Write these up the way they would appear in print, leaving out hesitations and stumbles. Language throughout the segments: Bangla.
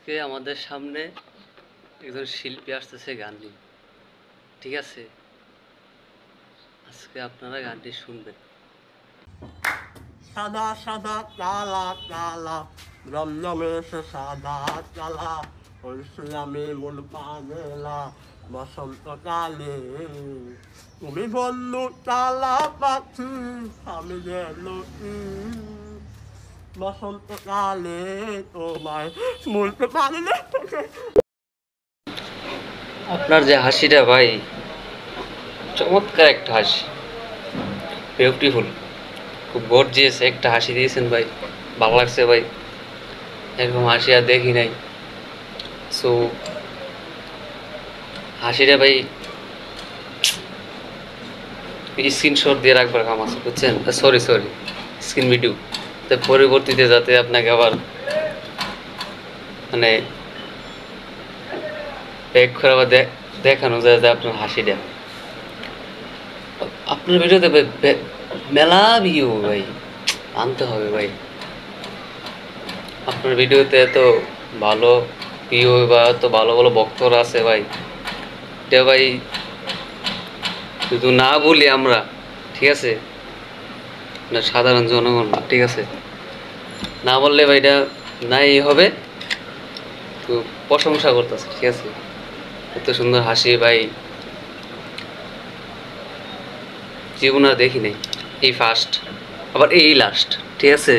আজকে আমাদের সামনে একজন শিল্পী আসতেছে গান নিয়ে, ঠিক আছে? আজকে আপনারা গানটি শুনবেন। সাদা সাদা কালা কালা রমরমে সে সাদা কালা হইছি আমি মন পাগলা বসন্তকালে তুমি বন্ধু কালা পাখি আমি গেল বসন্তকালে তোমায় বলতে পারি না। আপনার যে হাসিটা ভাই, চমৎকার একটা হাসি, বিউটিফুল, খুব গর্জিয়াস একটা হাসি দিয়েছেন ভাই, ভালো লাগছে ভাই। এরকম হাসি আর দেখি নাই। সো হাসিটা ভাই স্ক্রিনশট দিয়ে রাখবার কাম আছে, বুঝছেন? সরি স্ক্রিন ভিডিও, তো পরবর্তীতে যাতে আপনাকে আবার মানে ব্যাক করে আবার দেখানো যায় যে আপনার হাসিটা। আপনার ভিডিওতে মেলা ভিউ ভাই, আনতে হবে ভাই। আপনার ভিডিওতে এত ভালো ভিউ বা এত ভালো ভালো বক্তরা আছে ভাই, এটা ভাই শুধু না বলি আমরা, ঠিক আছে? না সাধারণ জনগণ, ঠিক আছে, না বললে ভাই এটা নাই হবে। তো প্রশংসা করতেছে, ঠিক আছে? এত সুন্দর হাসি ভাই জীবন আর দেখি নাই, এই ফার্স্ট, আবার এই লাস্ট, ঠিক আছে?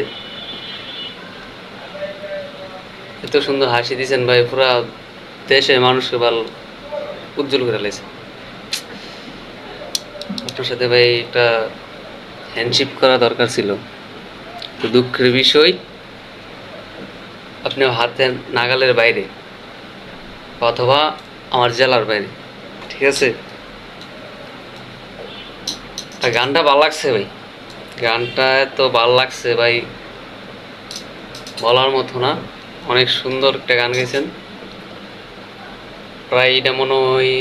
এত সুন্দর হাসি দিয়েছেন ভাই, পুরা দেশের মানুষকে ভালো উজ্জ্বল করে লেছে। আপনার সাথে ভাই একটা হ্যান্ডশিপ করা দরকার ছিল, তো দুঃখের বিষয় আপনি হাতের নাগালের বাইরে অথবা আমার জেলার বাইরে, ঠিক আছে? গানটা ভালো লাগছে ভাই, গানটা এত ভালো লাগছে ভাই বলার মতো না। অনেক সুন্দর একটা গান গেয়েছেন। প্রায় এটা মনে হয়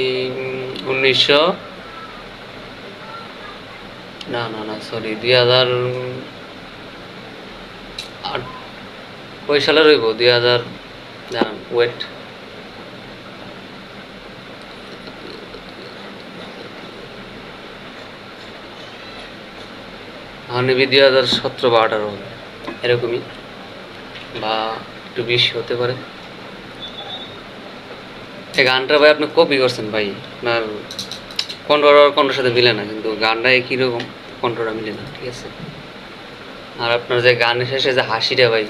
1900 না সরি 2008 কই সালে রইব, 2000 জানান ওয়েট, মেবি 2017 বা 18 এরকমই, বা একটু বেশি হতে পারে। এই গানটা ভাই আপনি কপি করছেন ভাই, আপনার কণ্ঠর সাথে মিলে না, কিন্তু গানটা একই রকম, কণ্ঠটা মিলে না, ঠিক আছে? আর আপনার যে গানের শেষে যে হাসিটা ভাই,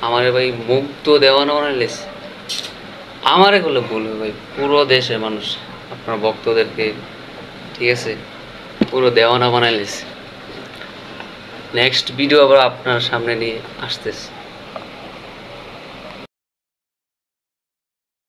আমারে ভাই মুগ্ধ দেওয়ানো বানাইলেছে। আমারে হলে বলবে ভাই পুরো দেশের মানুষ আপনার ভক্তদেরকে, ঠিক আছে, পুরো দেওয়ানা বানাইলেছে। নেক্সট ভিডিও আবার আপনার সামনে নিয়ে আসতেছে।